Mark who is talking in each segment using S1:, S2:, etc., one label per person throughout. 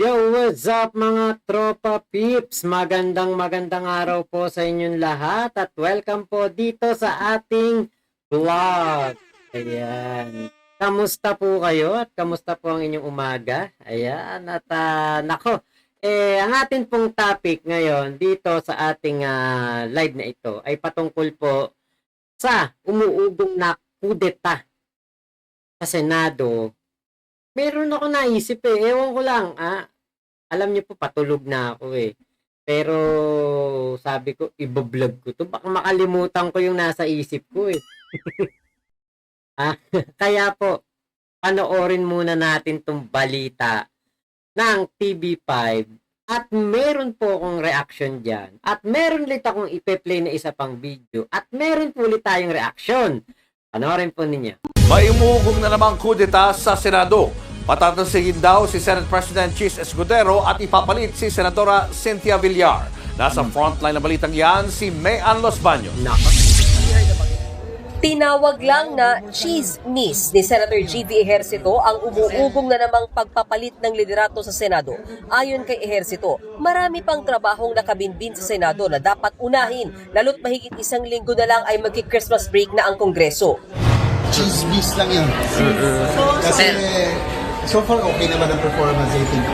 S1: Yo, what's up mga tropa peeps? Magandang araw po sa inyong lahat at welcome po dito sa ating vlog. Ayan. Kamusta po kayo at kamusta po ang inyong umaga? Ayan. At nako, ang atin pong topic ngayon dito sa ating live na ito ay patungkol po sa umuugong na kudeta sa Senado. Meron ako naisip ewan ko lang, alam niyo po patulog na ako Pero sabi ko, ibablog ko to. Baka makalimutan ko yung nasa isip ko Kaya po, panoorin muna natin tong balita ng TV5 at meron po akong reaction dyan. At meron ulit akong ipe-play na isa pang video. At meron po ulit tayong reaction. Panoorin po ninyo.
S2: May umuugong na namang kudeta sa Senado. Patatansigin daw si Senate President Chis Escudero at ipapalit si Senadora Cynthia Villar. Nasa frontline na balitang yan si Mayan Los Baños.
S3: Tinawag lang na chismis ni Senator G.V. Ejercito ang umuugong na namang pagpapalit ng liderato sa Senado. Ayon kay Ejercito, marami pang trabahong nakabinbin sa Senado na dapat unahin, lalo't mahigit isang linggo na lang ay magki-Christmas break na ang Kongreso.
S4: Chismis lang yan. Kasi so far okay naman ang performance. I think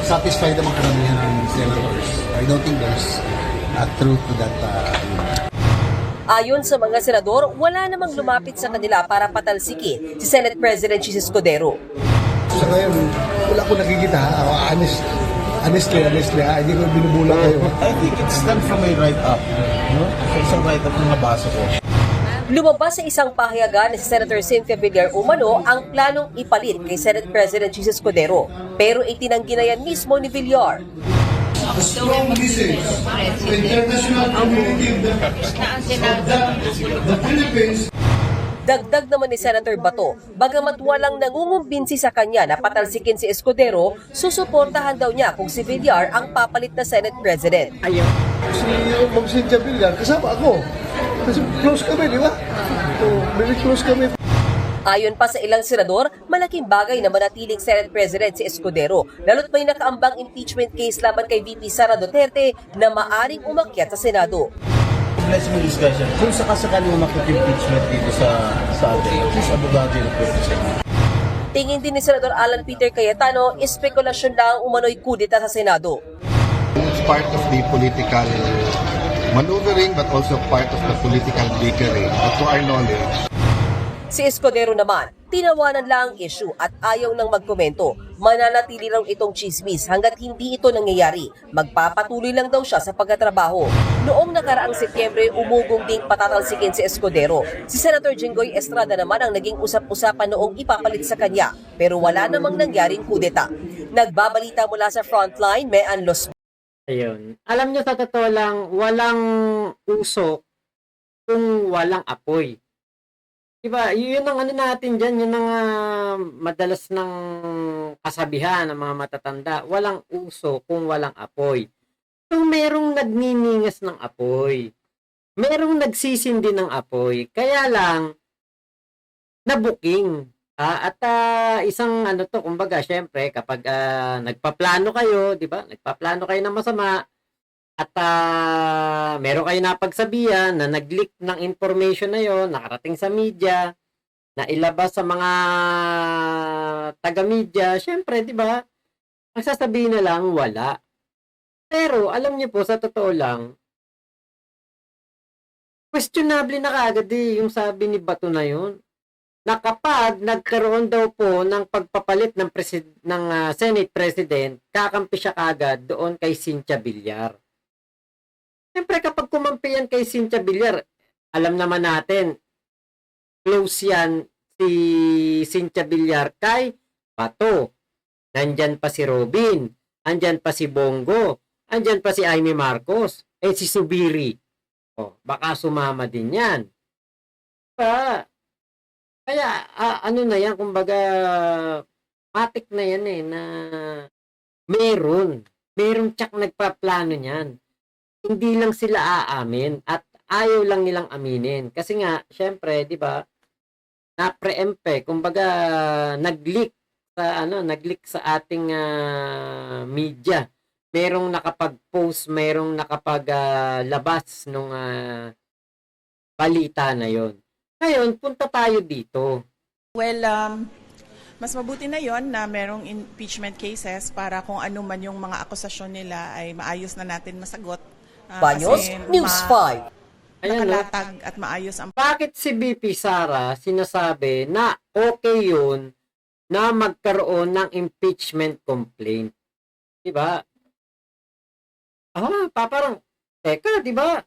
S4: satisfied naman karamihan ng senators. I don't think there's a truth to that.
S3: Ayon sa mga senador, wala namang lumapit sa kanila para patalsikin si Senate President Chis Escudero.
S4: Sa ngayon, wala ko nakikita. Honestly, hindi ko binubulang kayo.
S5: I think it's done from a write-up. No? So, isang write-up na nabasa ko.
S3: Lumabas sa isang pahayagan ni Senator Cynthia Villar umano ang planong ipalit kay Senate President Chis Escudero. Pero itinanggi na yan mismo ni Villar.
S4: A strong message to the international community of the Philippines.
S3: Dagdag naman ni Senator Bato, bagamat walang nangungumbinsi sa kanya na patalsikin si Escudero, susuportahan daw niya kung si Villar ang papalit na Senate President.
S1: Ayun.
S4: Si Ma'am Cynthia Villar, kasama ako. Kasi close kami, di ba? So, very close kami.
S3: Ayon pa sa ilang senador, malaking bagay na manatiling Senate President si Escudero, lalo't may nakaambang impeachment case laban kay VP Sara Duterte na maaring umakyat sa Senado.
S5: Let's mo discussion. Kung sakasakali mo makikimpeachment dito sa atin, at least abogado yung represent.
S3: Tingin din ni Senador Alan Peter Cayetano, espekulasyon lang umano'y kudeta sa Senado.
S4: It's part of the political maneuvering but also part of the political bickering. But to our knowledge,
S3: Si Escudero naman, tinawanan lang ang issue at ayaw nang magkomento. Mananatili raw itong chismis hanggat hindi ito nangyayari. Magpapatuloy lang daw siya sa pagtatrabaho. Noong nakaraang Setyembre, umugong ding patatalsikin si Escudero. Si Senator Jinggoy Estrada naman ang naging usap-usapan noong ipapalit sa kanya. Pero wala namang nangyaring kudeta. Nagbabalita mula sa frontline, Mayan Los
S1: Ayun. Alam nyo, sa totoo lang, walang usok kung walang apoy. Diba? Yun ang ano natin dyan, yun ang madalas ng kasabihan ng mga matatanda. Walang uso kung walang apoy. So, merong nagniningas ng apoy. Merong nagsisindi ng apoy. Kaya lang, nabuking. At isang ano to, kumbaga, syempre, kapag nagpaplano kayo, di ba? Nagpaplano kayo ng masama, at meron kayo napagsabihan na nag-leak ng information na yon, nakarating sa media, na ilabas sa mga taga-media, syempre, di ba? Ang sasabihin na lang, wala. Pero, alam niyo po, sa totoo lang, questionable na kaagad yung sabi ni Bato na yun, na kapag nagkaroon daw po ng pagpapalit ng Senate President, kakampi siya kaagad doon kay Cynthia Villar. Siyempre, kapag kumampi yan kay Cynthia Villar, alam naman natin, close yan si Cynthia Villar kay Bato. Nandyan pa si Robin, andyan pa si Bongo, andyan pa si Amy Marcos, si Subiri. Baka sumama din yan. Kaya, ano na yan, kumbaga, matik na yan na meron tsak nagpaplano niyan. Hindi lang sila aamin at ayaw lang nilang aminin. Kasi nga, syempre, di ba, na-preempt kumbaga, nag-leak sa nag-leak sa ating media. Merong nakapag-post, merong labas nung balita na 'yon. Ngayon, punta tayo dito.
S6: Well, mas mabuti na yon na merong impeachment cases para kung ano man yung mga akusasyon nila ay maayos na natin masagot.
S3: Banyos,
S6: Kasi
S3: News 5.
S1: Ayan, no?
S6: nakalatag at maayos ang
S1: Bakit si BP Sara sinasabi na okay yun na magkaroon ng impeachment complaint? Diba? Parang, teka, diba?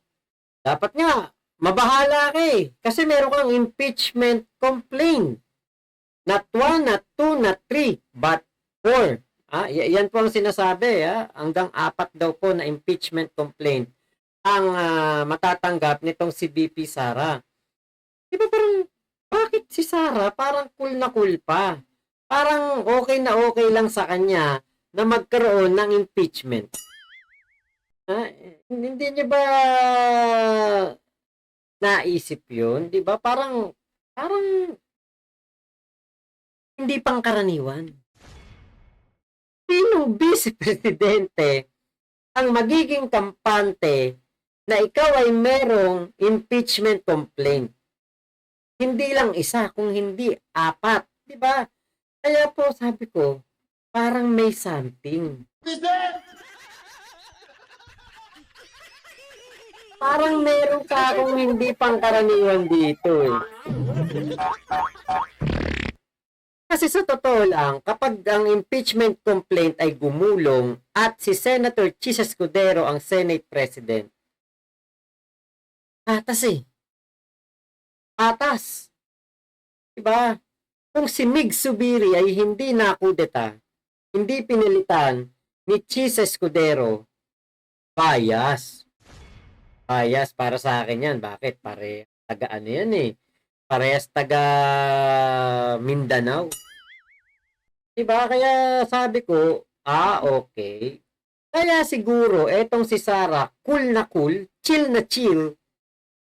S1: Dapat nga, mabahala ka eh. Kasi meron kang impeachment complaint. Not 1, not 2, not 3, but 4. Yan po ang sinasabi. Hanggang 4 daw po na impeachment complaint ang matatanggap nitong si BP Sara. Diba parang, bakit si Sara parang cool na cool pa? Parang okay na okay lang sa kanya na magkaroon ng impeachment. Hindi niya ba naisip yun? Diba? Parang hindi pangkaraniwan. Sinong vice presidente ang magiging kampante na ikaw ay merong impeachment complaint? Hindi lang isa, kung hindi 4. Diba? Kaya po sabi ko, parang may something. Parang meron ka akong hindi pangkaraniwan dito eh. Kasi sa totoo lang, kapag ang impeachment complaint ay gumulong at si Senator Chis Escudero ang Senate President, patas eh. Patas. Diba? Kung si Mig Zubiri ay hindi nakudeta, hindi pinilitan ni Chis Escudero, bias. Bias para sa akin yan. Bakit? Taga ano yan eh. Parehas taga Mindanao. Diba? Kaya sabi ko, okay. Kaya siguro, etong si Sara, cool na cool, chill na chill,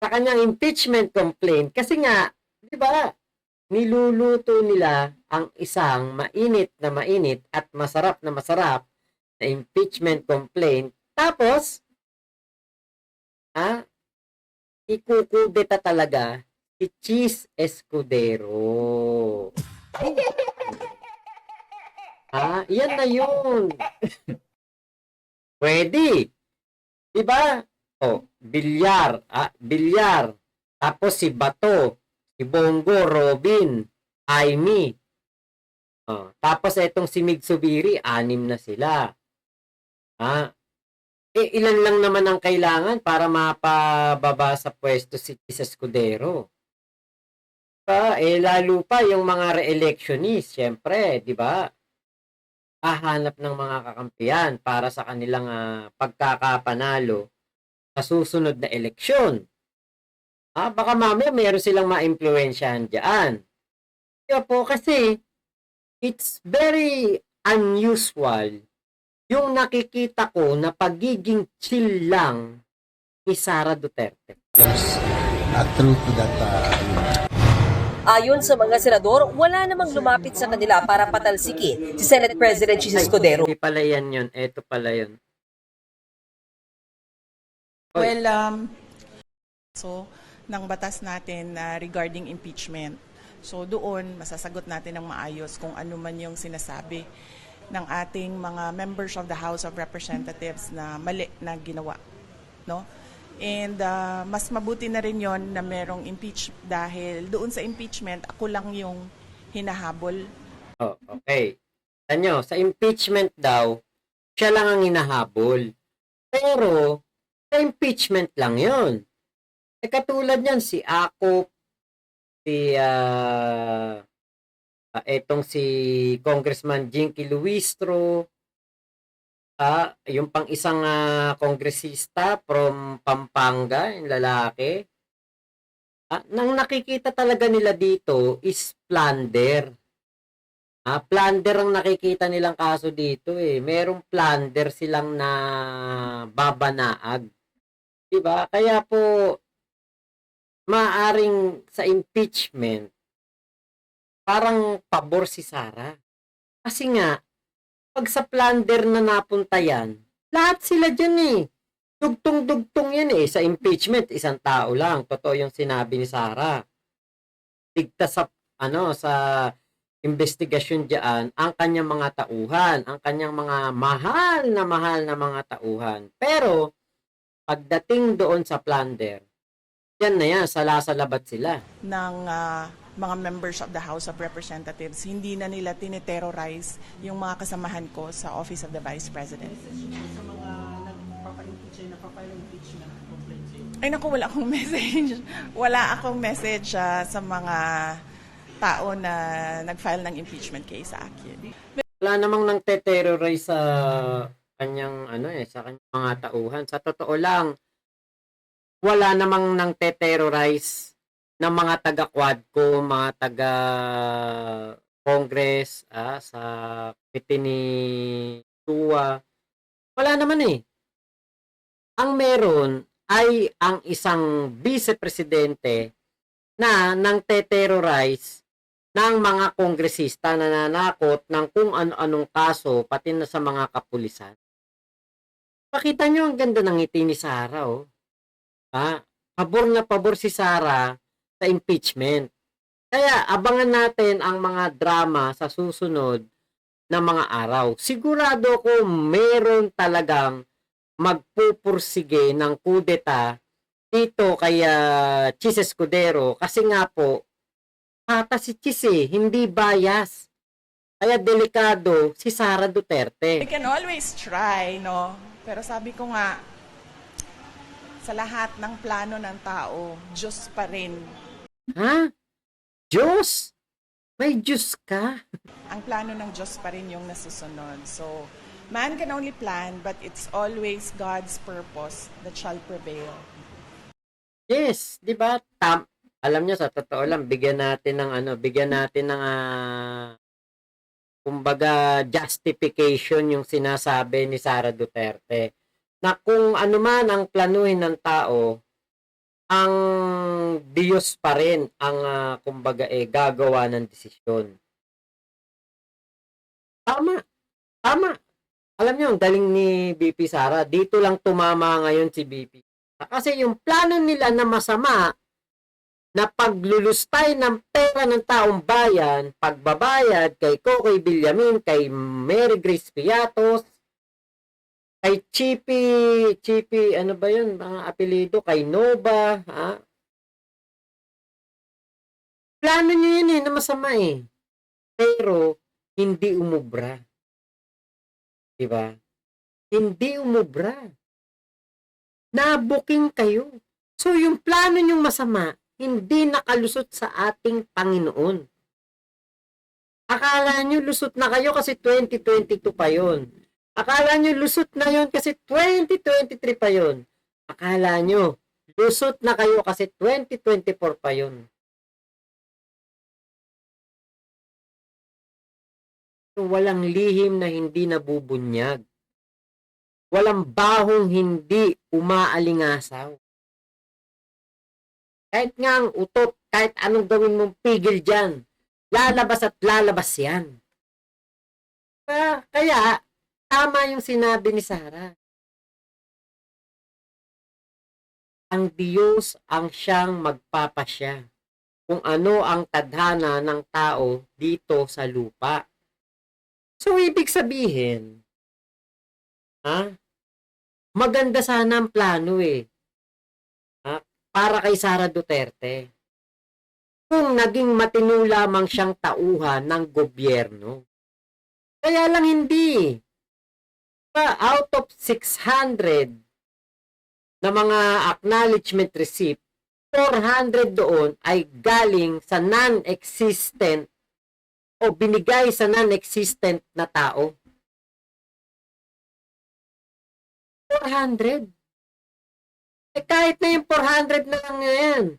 S1: sa kanyang impeachment complaint. Kasi nga, diba, niluluto nila ang isang mainit at masarap na impeachment complaint. Tapos, ikukudeta talaga si Chis Escudero. Yan na yun. Pwede. Diba? Bilyar. Bilyar. Tapos si Bato, si Bongo, Robin, Aimee. Tapos etong si Mig Zubiri, 6 na sila. Ilan lang naman ang kailangan para mapababa sa pwesto si Chis Escudero. Lalo pa yung mga re-electionist, syempre, di ba? Hahanap ng mga kakampiyan para sa kanilang pagkakapanalo sa susunod na eleksyon. Baka mamaya meron silang ma-impluwensyahan dyan. Kaya po kasi, it's very unusual yung nakikita ko na pagiging chill lang ni Sara Duterte.
S4: There's a truth to that.
S3: Ayon sa mga senador, wala namang lumapit sa kanila para patalsikin si Senate President Chis Escudero.
S1: Hindi pala yan yun. Ito pala yun.
S6: well, ng batas natin regarding impeachment. So doon, masasagot natin ng maayos kung ano man yung sinasabi ng ating mga members of the House of Representatives na mali na ginawa. No? And mas mabuti na rin yon na merong dahil doon sa impeachment, ako lang yung hinahabol.
S1: Okay. Tanyo, sa impeachment daw, siya lang ang hinahabol. Pero, sa impeachment lang yon. Katulad yan, si Akop, etong si Congressman Jinky Luistro, yung pang isang kongresista from Pampanga, yung lalaki. Nang nakikita talaga nila dito is plunder. Plunder ang nakikita nilang kaso dito eh. Merong plunder silang na babanaag. Diba? Kaya po, maaring sa impeachment, parang pabor si Sara. Kasi nga, pag sa plunder na napunta yan, lahat sila dyan eh. Dugtong-dugtong yan eh. Sa impeachment, isang tao lang. Totoo yung sinabi ni Sara. Ligtas sa, sa investigasyon diyan ang kanyang mga tauhan, ang kanyang mga mahal na mga tauhan. Pero, pagdating doon sa plunder, yan na yan, salasalabat sila.
S6: ng mga members of the House of Representatives, hindi na nila tiniterrorize yung mga kasamahan ko sa Office of the Vice President. Ay naku, wala akong message. Wala akong message sa mga tao na nag-file ng impeachment case sa akin.
S1: Wala namang nang terrorize sa kanyang sa kanyang mga tauhan. Sa totoo lang, wala namang nang terrorize ng mga taga-Quadco, mga taga-Congress, sa committee ni TUA. Wala naman eh. Ang meron ay ang isang vice-presidente na nang terrorize ng mga kongresista na nanakot ng kung ano-anong kaso pati na sa mga kapulisan. Pakita nyo ang ganda ng ngiti ni Sara, oh. Pabor na pabor si Sara sa impeachment. Kaya abangan natin ang mga drama sa susunod na mga araw. Sigurado ko meron talagang magpupursige ng kudeta dito kay Chis Escudero kasi nga po pata si Chis hindi bias. Kaya delikado si Sara Duterte.
S6: We can always try, no? Pero sabi ko nga, sa lahat ng plano ng tao, Diyos pa rin.
S1: Ha? Diyos? May Diyos ka?
S6: Ang plano ng Diyos pa rin yung nasusunod. So, man can only plan, but it's always God's purpose that shall prevail.
S1: Yes, 'di ba? Alam niyo sa totoo lang bigyan natin ng kumbaga justification yung sinasabi ni Sara Duterte na kung ano man ang planuhin ng tao, ang Diyos pa rin ang kumbaga gagawa ng desisyon. Tama. Alam niyo, ang galing ni BP Sara. Dito lang tumama ngayon si BP. Kasi yung plano nila na masama na paglulustay ng pera ng taong bayan, pagbabayad kay Cocoy Villamin, kay Mary Grace Piatos, kay Chippy, ano ba yun, mga apelido, kay Nova, Plano nyo yun na masama eh. Pero, hindi umubra. Diba? Hindi umubra. Nabuking kayo. So, yung plano nyong masama, hindi nakalusot sa ating Panginoon. Akala nyo lusot na kayo kasi 2022 pa yon. Akala nyo lusot na yon kasi 2023 pa yon. Akala nyo lusot na kayo kasi 2024 pa yon. So, walang lihim na hindi nabubunyag. Walang bahong hindi umaalingasaw. Kahit nga ang utot, kahit anong gawin mong pigil dyan, lalabas at lalabas yan. Kaya, tama yung sinabi ni Sara. Ang Diyos ang siyang magpapasya kung ano ang tadhana ng tao dito sa lupa. So, ibig sabihin, maganda sana ang plano para kay Sara Duterte. Kung naging matino lamang siyang tauhan ng gobyerno. Kaya lang hindi. Out of 600 na mga acknowledgement receipt, 400 doon ay galing sa non-existent o binigay sa non-existent na tao. 400. Kahit na yung 400 na lang yan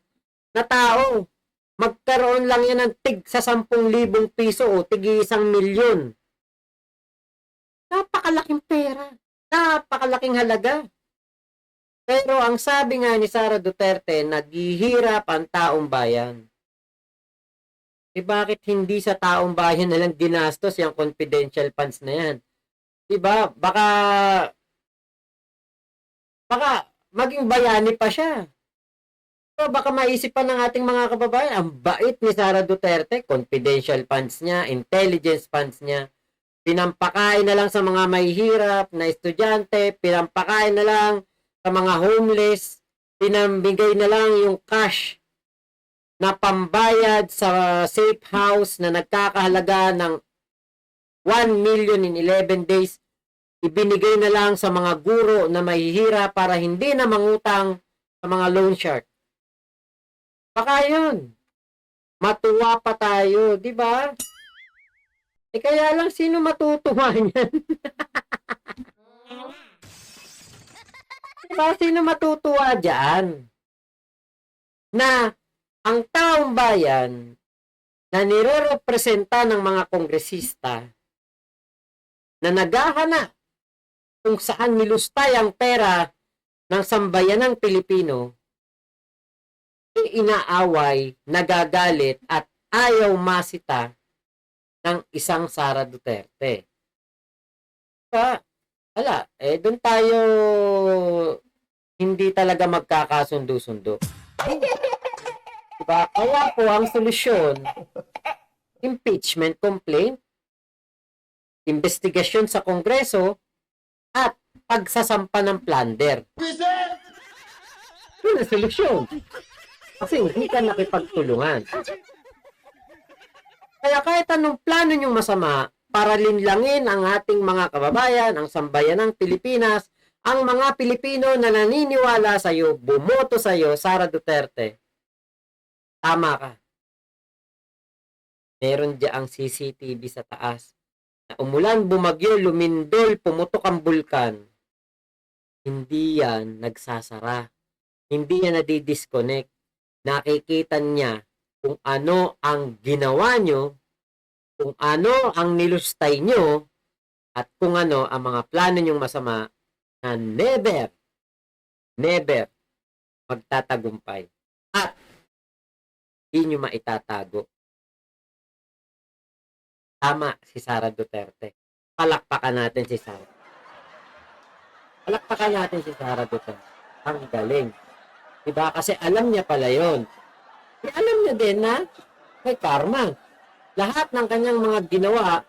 S1: na tao, magkaroon lang yan ng tig sa 10,000 piso o tig 1,000,000. Napakalaking pera. Napakalaking halaga. Pero ang sabi nga ni Sara Duterte, naghihirap ang taong bayan. bakit hindi sa taong bayan na lang ginastos yung confidential funds na yan? Diba? Baka maging bayani pa siya. So, baka maisip pa ng ating mga kababayan, ang bait ni Sara Duterte, confidential funds niya, intelligence funds niya, pinampakain na lang sa mga mahihirap na estudyante, pinampakain na lang sa mga homeless, pinambigay na lang yung cash na pambayad sa safe house na nagkakahalaga ng 1 million in 11 days, ibinigay na lang sa mga guro na mahihirap para hindi na mangutang sa mga loan shark. Baka yun. Matuwa pa tayo, di ba? Kaya lang, sino matutuwa niyan? Diba, sino matutuwa dyan? Na ang taong bayan na nirerepresenta ng mga kongresista na naghahanap kung saan nilustay ang pera ng sambayanang Pilipino, inaaway, nagagalit at ayaw masita ng isang Sara Duterte. Doon tayo hindi talaga magkakasundo-sundo. Diba? Kaya po ang solusyon, impeachment complaint, investigasyon sa Kongreso, at pagsasampa ng plunder. Yun ang solusyon. Kasi hindi ka nakipagtulungan. Kaya kahit anong plano nyong masama para linlangin ang ating mga kababayan, ang sambayan ng Pilipinas, ang mga Pilipino na naniniwala sa iyo, bumoto sa iyo, Sara Duterte, tama ka. Meron diyaang CCTV sa taas. Na umulan, bumagyo, lumindol, pumutok ang bulkan. Hindi yan nagsasara. Hindi yan nadidisconnect. Nakikita niya kung ano ang ginawa nyo, kung ano ang nilustay nyo, at kung ano ang mga plano nyong masama na never magtatagumpay. At hindi nyo maitatago. Tama si Sara Duterte. Palakpakan natin si Sara. Palakpakan natin si Sara Duterte. Ang galing. Diba? Kasi alam niya pala yun. Alam niya din na may karma. Lahat ng kanyang mga ginawa,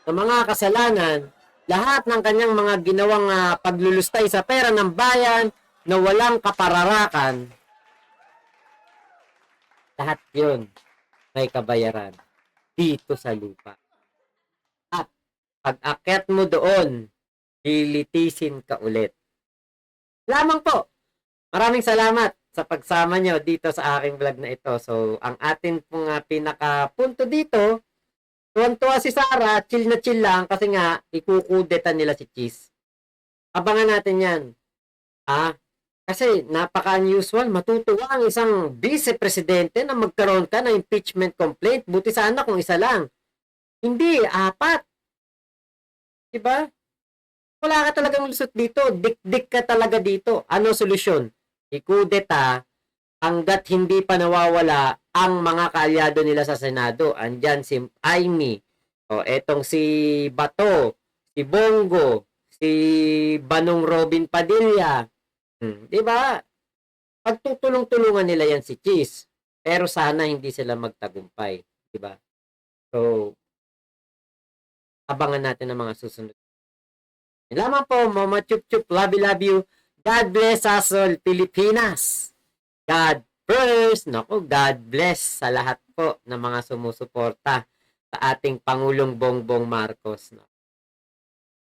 S1: ng mga kasalanan, lahat ng kanyang mga ginawang paglulustay sa pera ng bayan na walang kapararakan, lahat yun may kabayaran dito sa lupa. At pag-akyat mo doon, lilitisin ka ulit. Lamang po. Maraming salamat sa pagsama nyo dito sa aking vlog na ito. So, ang atin pong pinaka-punto dito, tuwan-tuwa si Sara, chill na chill lang kasi nga, ikukudetan nila si Cheese. Abangan natin yan. Kasi napaka-unusual, matutuwa ang isang vice-presidente na magkaroon ka ng impeachment complaint. Buti sana kung isa lang. Hindi, 4. Diba? Wala ka talagang lusot dito. Dik-dik ka talaga dito. Ano solusyon? Ikudeta hanggat hindi pa nawawala ang mga kaalyado nila sa Senado. Andyan si Aimee, etong si Bato, si Bongo, si Banong Robin Padilla. Di ba? Pagtutulong-tulungan nila yan si Cheese. Pero sana hindi sila magtagumpay. Di ba? So, abangan natin ang mga susunod. Lamang po, Mama Chup Chup, love you. God bless us all, Pilipinas. God first. Naku, God bless sa lahat po ng mga sumusuporta sa ating Pangulong Bongbong Marcos.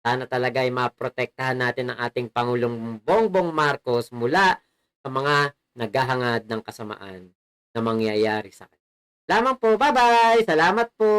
S1: Sana talaga ay maprotektahan natin ang ating Pangulong Bongbong Marcos mula sa mga naghahangad ng kasamaan na mangyayari sa kanya. Lamang po, bye-bye. Salamat po.